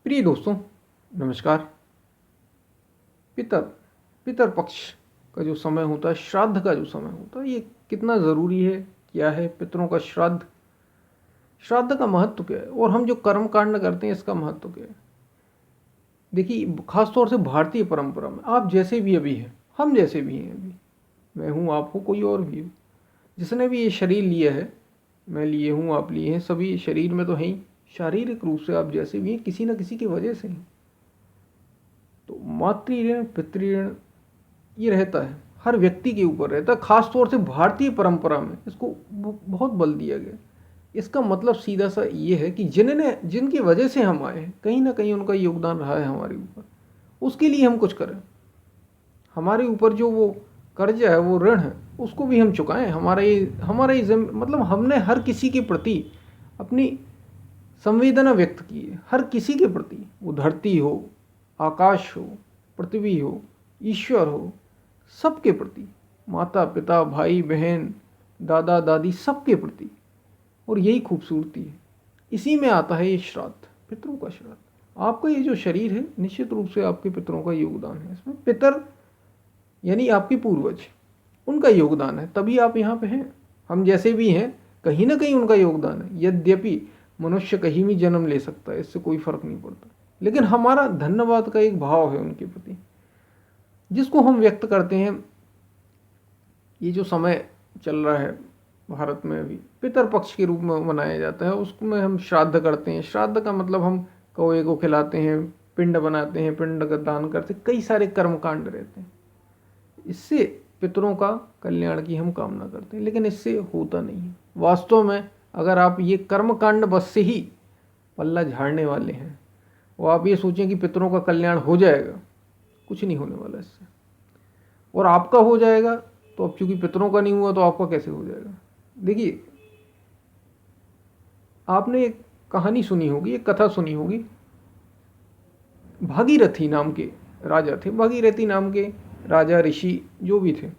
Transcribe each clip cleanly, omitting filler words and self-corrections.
प्रिय दोस्तों, नमस्कार। पितर पितर पक्ष का जो समय होता है, श्राद्ध का जो समय होता है, ये कितना ज़रूरी है, क्या है पितरों का श्राद्ध, श्राद्ध का महत्व क्या है और हम जो कर्म कांड करते हैं इसका महत्व क्या है। देखिए, खासतौर से भारतीय परंपरा में आप जैसे भी अभी हैं, हम जैसे भी हैं अभी, मैं हूँ, आप हो, कोई और भी हो, जिसने भी ये शरीर लिया है, मैं लिए हूँ, आप लिए हैं, सभी शरीर में तो हैं ही। शारीरिक रूप से आप जैसे भी हैं, किसी न किसी की वजह से हैं। तो मातृ ऋण पितृ ऋण ये रहता है, हर व्यक्ति के ऊपर रहता है। खास तौर से भारतीय परंपरा में इसको बहुत बल दिया गया। इसका मतलब सीधा सा ये है कि जिनकी वजह से हम आए हैं, कहीं ना कहीं उनका योगदान रहा है हमारे ऊपर, उसके लिए हम कुछ करें। हमारे ऊपर जो वो कर्जा है, वो ऋण है, उसको भी हम चुकाएं। हमारा ये मतलब हमने हर किसी के प्रति अपनी संवेदना व्यक्त की है, हर किसी के प्रति, वो धरती हो, आकाश हो, पृथ्वी हो, ईश्वर हो, सबके प्रति, माता पिता भाई बहन दादा दादी सबके प्रति। और यही खूबसूरती है, इसी में आता है ये श्राद्ध, पितरों का श्राद्ध। आपका ये जो शरीर है, निश्चित रूप से आपके पितरों का योगदान है इसमें। पितर यानी आपके पूर्वज, उनका योगदान है, तभी आप यहाँ पे हैं। हम जैसे भी हैं, कहीं ना कहीं उनका योगदान है। यद्यपि मनुष्य कहीं भी जन्म ले सकता है, इससे कोई फर्क नहीं पड़ता, लेकिन हमारा धन्यवाद का एक भाव है उनके प्रति, जिसको हम व्यक्त करते हैं। ये जो समय चल रहा है भारत में, अभी पितर पक्ष के रूप में मनाया जाता है, उसमें हम श्राद्ध करते हैं। श्राद्ध का मतलब हम कौए को खिलाते हैं, पिंड बनाते हैं, पिंड का दान करते हैं, कई सारे कर्मकांड रहते हैं। इससे पितरों का कल्याण की हम कामना करते हैं, लेकिन इससे होता नहीं है वास्तव में। अगर आप ये कर्मकांड बस से ही पल्ला झाड़ने वाले हैं और आप ये सोचें कि पितरों का कल्याण हो जाएगा, कुछ नहीं होने वाला इससे। और आपका हो जाएगा तो अब चूंकि पितरों का नहीं हुआ तो आपका कैसे हो जाएगा। देखिए, आपने एक कहानी सुनी होगी, एक कथा सुनी होगी। भागीरथी नाम के राजा थे। भागीरथी नाम के राजा ऋषि जो भी थे,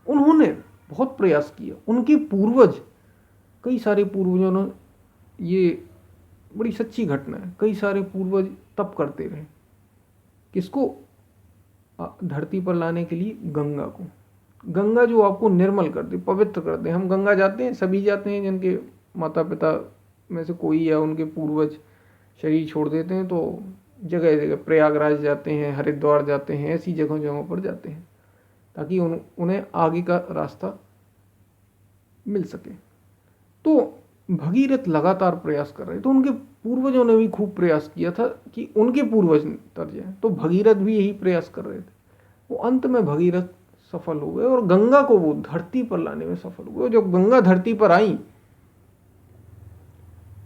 उन्होंने बहुत प्रयास किया। उनके पूर्वज, कई सारे पूर्वजों ने, ये बड़ी सच्ची घटना है, कई सारे पूर्वज तप करते रहे। किसको? धरती पर लाने के लिए गंगा को। गंगा जो आपको निर्मल कर दे, पवित्र कर दे। हम गंगा जाते हैं, सभी जाते हैं जिनके माता पिता में से कोई या उनके पूर्वज शरीर छोड़ देते हैं, तो जगह जगह प्रयागराज जाते हैं, हरिद्वार जाते हैं, ऐसी जगहों जगहों पर जाते हैं ताकि उन्हें आगे का रास्ता मिल सके। तो भगीरथ लगातार प्रयास कर रहे, तो उनके पूर्वजों ने भी खूब प्रयास किया था कि उनके पूर्वज तर जाए, तो भगीरथ भी यही प्रयास कर रहे थे। वो अंत में भगीरथ सफल हो गए और गंगा को वो धरती पर लाने में सफल हुए। जब गंगा धरती पर आई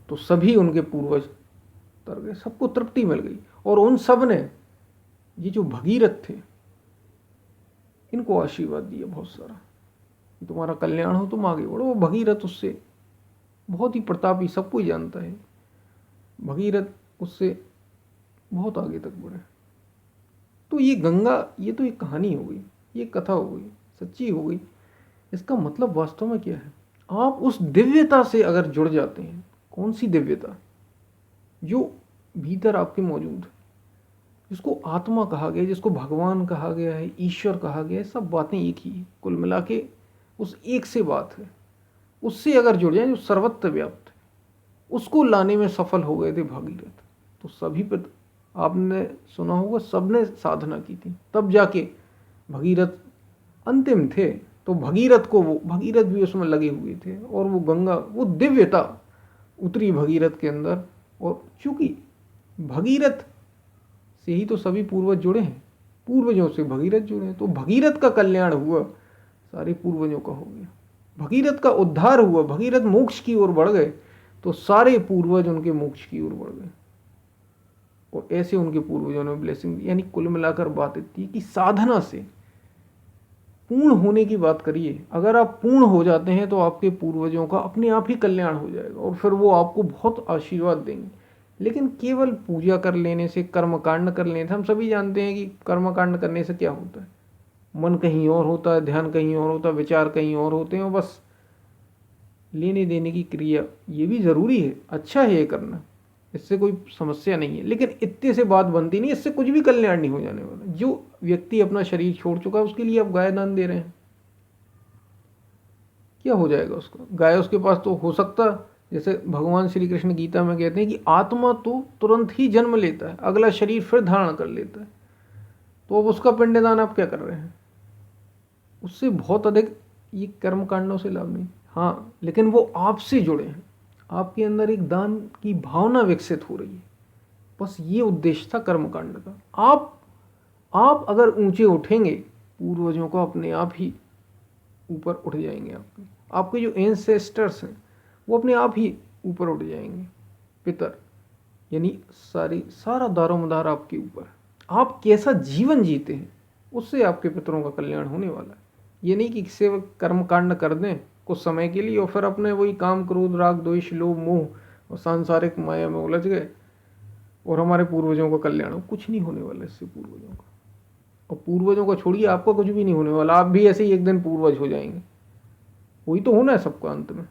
तो सभी उनके पूर्वज तर गए, सबको तृप्ति मिल गई। और उन सब ने, ये जो भगीरथ थे, इनको आशीर्वाद दिया बहुत सारा, तुम्हारा कल्याण हो, तुम आगे बढ़ो। वो भगीरथ उससे बहुत ही प्रतापी, सबको ही जानता है, भगीरथ उससे बहुत आगे तक बढ़े। तो ये गंगा, ये तो एक कहानी हो गई, ये कथा हो गई, सच्ची हो गई। इसका मतलब वास्तव में क्या है? आप उस दिव्यता से अगर जुड़ जाते हैं, कौन सी दिव्यता? जो भीतर आपके मौजूद है, जिसको आत्मा कहा गया, जिसको भगवान कहा गया है, ईश्वर कहा गया है, सब बातें एक ही है, कुल मिला के उस एक से बात है। उससे अगर जुड़ जाए, जो सर्वत्र व्याप्त है, उसको लाने में सफल हो गए थे भागीरथ। तो सभी पे आपने सुना होगा, सबने साधना की थी, तब जाके भगीरथ अंतिम थे। तो भगीरथ भी उसमें लगे हुए थे, और वो गंगा, वो दिव्यता उतरी भगीरथ के अंदर। और चूंकि भगीरथ से ही तो सभी पूर्वज जुड़े हैं, पूर्वजों से भगीरथ जुड़े हैं, तो भगीरथ का कल्याण हुआ, सारे पूर्वजों का हो गया। भगीरथ का उद्धार हुआ, भगीरथ मोक्ष की ओर बढ़ गए, तो सारे पूर्वज उनके मोक्ष की ओर बढ़ गए। और ऐसे उनके पूर्वजों ने ब्लेसिंग दी। यानी कुल मिलाकर बात इतनी कि साधना से पूर्ण होने की बात करिए। अगर आप पूर्ण हो जाते हैं तो आपके पूर्वजों का अपने आप ही कल्याण हो जाएगा, और फिर वो आपको बहुत आशीर्वाद देंगे। लेकिन केवल पूजा कर लेने से, कर्मकांड कर लेने से, हम सभी जानते हैं कि कर्मकांड करने से क्या होता है, मन कहीं और होता है, ध्यान कहीं और होता है, विचार कहीं और होते हैं। बस लेने देने की क्रिया, ये भी ज़रूरी है, अच्छा है ये करना, इससे कोई समस्या नहीं है, लेकिन इतने से बात बनती नहीं, इससे कुछ भी कल्याण नहीं हो जाने वाला। जो व्यक्ति अपना शरीर छोड़ चुका है उसके लिए आप गाय दान दे रहे हैं, क्या हो जाएगा उसका? गाय उसके पास तो हो सकता, जैसे भगवान श्री कृष्ण गीता में कहते हैं कि आत्मा तो तुरंत ही जन्म लेता है, अगला शरीर फिर धारण कर लेता है, तो अब उसका पिंडदान आप क्या कर रहे हैं? उससे बहुत अधिक ये कर्म कांडों से लाभ नहीं। हाँ, लेकिन वो आपसे जुड़े हैं, आपके अंदर एक दान की भावना विकसित हो रही है, बस ये उद्देश्य था कर्म कांड का। आप अगर ऊंचे उठेंगे, पूर्वजों को अपने आप ही ऊपर उठ जाएंगे। आपके जो एंसेस्टर्स हैं वो अपने आप ही ऊपर उठ जाएंगे। पितर यानी सारा दारोमदार आपके ऊपर। आप कैसा जीवन जीते हैं उससे आपके पितरों का कल्याण होने वाला है। ये नहीं कि केवल कर्म कांड कर दें कुछ समय के लिए और फिर अपने वही काम, क्रोध, राग, द्वेष, लोभ, मोह और सांसारिक माया में उलझ गए और हमारे पूर्वजों का कल्याण हो। कुछ नहीं होने वाला इससे पूर्वजों का। और पूर्वजों का छोड़िए, आपका कुछ भी नहीं होने वाला। आप भी ऐसे ही एक दिन पूर्वज हो जाएंगे, वही तो होना है सबका अंत में।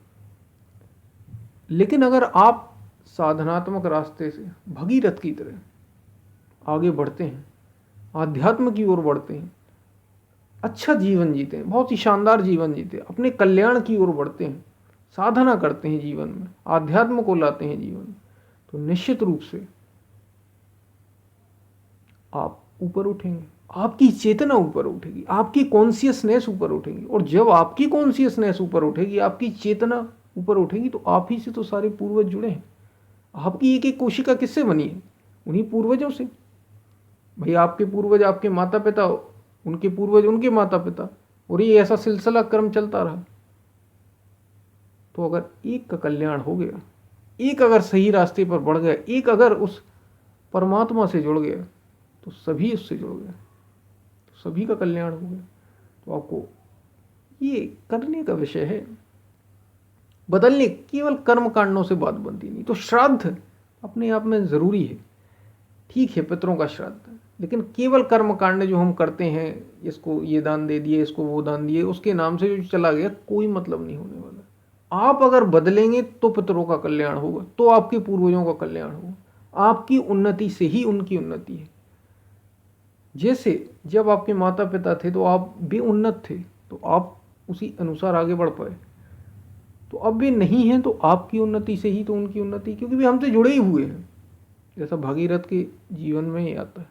लेकिन अगर आप साधनात्मक रास्ते से भगीरथ की तरह आगे बढ़ते हैं, आध्यात्म की ओर बढ़ते हैं, अच्छा जीवन जीते हैं, बहुत ही शानदार जीवन जीते हैं, अपने कल्याण की ओर बढ़ते हैं, साधना करते हैं जीवन में, आध्यात्म को लाते हैं जीवन में, तो निश्चित रूप से आप ऊपर उठेंगे। आपकी चेतना ऊपर उठेगी, आपकी कॉन्शियसनेस ऊपर उठेगी। और जब आपकी कॉन्शियसनेस ऊपर उठेगी, आपकी चेतना ऊपर उठेगी, तो आप ही से तो सारे पूर्वज जुड़े हैं। आपकी एक एक कोशिका किससे बनी है? उन्हीं पूर्वजों से। भाई आपके पूर्वज आपके माता पिता, उनके पूर्वज उनके माता पिता, और ये ऐसा सिलसिला क्रम चलता रहा। तो अगर एक का कल्याण हो गया, एक अगर सही रास्ते पर बढ़ गया, एक अगर उस परमात्मा से जुड़ गया, तो सभी उससे जुड़ गए, तो सभी का कल्याण हो गया। तो आपको ये करने का विषय है, बदलने। केवल कर्म कांडों से बात बनती नहीं। तो श्राद्ध अपने आप में ज़रूरी है, ठीक है, पितरों का श्राद्ध, लेकिन केवल कर्म कांड जो हम करते हैं, इसको ये दान दे दिए, इसको वो दान दिए, उसके नाम से जो चला गया, कोई मतलब नहीं होने वाला। आप अगर बदलेंगे तो पितरों का कल्याण होगा, तो आपके पूर्वजों का कल्याण होगा। आपकी उन्नति से ही उनकी उन्नति है। जैसे जब आपके माता पिता थे तो आप भी उन्नत थे, तो आप उसी अनुसार आगे बढ़ पाए। तो अब वे नहीं हैं, तो आपकी उन्नति से ही तो उनकी उन्नति, क्योंकि वे हमसे जुड़े ही हुए हैं। जैसा भागीरथ के जीवन में ही आता है,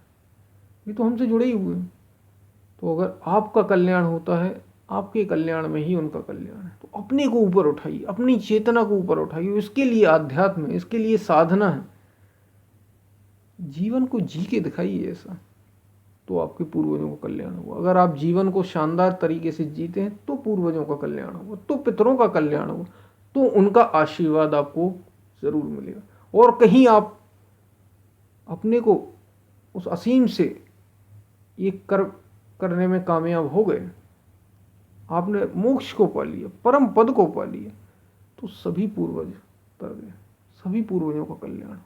ये तो हमसे जुड़े ही हुए हैं। तो अगर आपका कल्याण होता है, आपके कल्याण में ही उनका कल्याण है। तो अपने को ऊपर उठाइए, अपनी चेतना को ऊपर उठाइए। इसके लिए आध्यात्म है, इसके लिए साधना है। जीवन को जी के दिखाइए ऐसा, तो आपके पूर्वजों का कल्याण होगा। अगर आप जीवन को शानदार तरीके से जीते हैं तो पूर्वजों का कल्याण होगा, तो पितरों का कल्याण होगा, तो उनका आशीर्वाद आपको ज़रूर मिलेगा। और कहीं आप अपने को उस असीम से एक करने में कामयाब हो गए, आपने मोक्ष को पा लिया, परम पद को पा लिया, तो सभी पूर्वज तर गए, सभी पूर्वजों का कल्याण।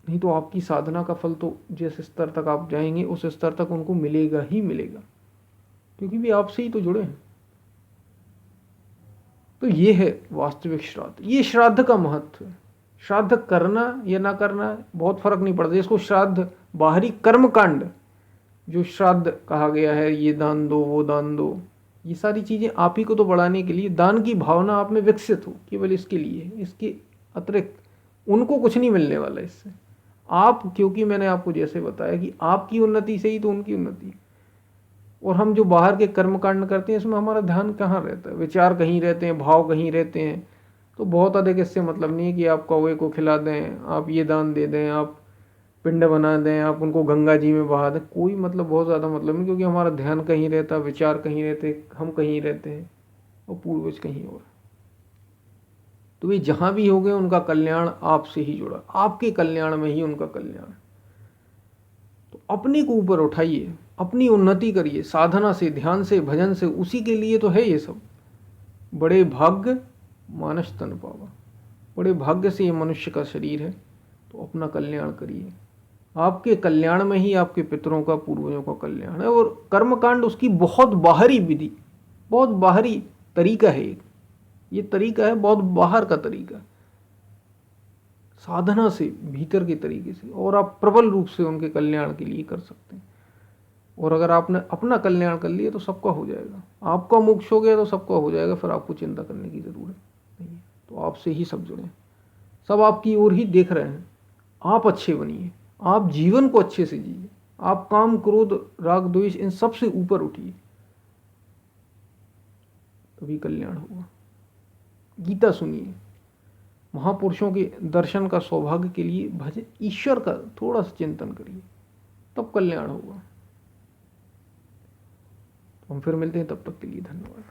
नहीं तो आपकी साधना का फल तो जिस स्तर तक आप जाएंगे उस स्तर तक उनको मिलेगा ही मिलेगा, क्योंकि भी आपसे ही तो जुड़े हैं। तो ये है वास्तविक श्राद्ध, ये श्राद्ध का महत्व है। श्राद्ध करना या ना करना बहुत फर्क नहीं पड़ता। इसको श्राद्ध बाहरी कर्म कांड, जो श्राद्ध कहा गया है, ये दान दो, वो दान दो, ये सारी चीज़ें आप ही को तो बढ़ाने के लिए, दान की भावना आप में विकसित हो, केवल इसके लिए। इसके अतिरिक्त उनको कुछ नहीं मिलने वाला इससे। आप, क्योंकि मैंने आपको जैसे बताया कि आपकी उन्नति से ही तो उनकी उन्नति। और हम जो बाहर के कर्म कांड करते हैं, इसमें हमारा ध्यान कहाँ रहता है? विचार कहीं रहते हैं, भाव कहीं रहते हैं। तो बहुत अधिक इससे मतलब नहीं है कि आप कौवे को खिला दें, आप ये दान दे दें, आप पिंड बना दें, आप उनको गंगा जी में बहा दें, कोई मतलब बहुत ज़्यादा मतलब नहीं, क्योंकि हमारा ध्यान कहीं रहता है, विचार कहीं रहते, हम कहीं रहते हैं और पूर्वज कहीं और। तो वे जहाँ भी हो गए, उनका कल्याण आपसे ही जुड़ा, आपके कल्याण में ही उनका कल्याण। तो अपने को ऊपर उठाइए, अपनी उन्नति करिए, साधना से, ध्यान से, भजन से। उसी के लिए तो है ये सब। बड़े भाग्य मानस तन पावा, बड़े भाग्य से ये मनुष्य का शरीर है। तो अपना कल्याण करिए। आपके कल्याण में ही आपके पितरों का, पूर्वजों का कल्याण है। और कर्मकांड उसकी बहुत बाहरी विधि, बहुत बाहरी तरीका है। ये तरीका है बहुत बाहर का तरीका। साधना से, भीतर के तरीके से, और आप प्रबल रूप से उनके कल्याण के लिए कर सकते हैं। और अगर आपने अपना कल्याण कर लिया तो सबका हो जाएगा। आपका मोक्ष हो गया तो सबका हो जाएगा, फिर आपको चिंता करने की ज़रूरत नहीं है। तो आपसे ही सब जुड़े, सब आपकी ओर ही देख रहे हैं। आप अच्छे बनिए, आप जीवन को अच्छे से जिए, आप काम क्रोध राग द्वेष इन सब से ऊपर उठिए, तभी कल्याण होगा। गीता सुनिए, महापुरुषों के दर्शन का सौभाग्य के लिए भजन, ईश्वर का थोड़ा सा चिंतन करिए, तब कल्याण होगा। हम फिर मिलते हैं, तब तक के लिए धन्यवाद।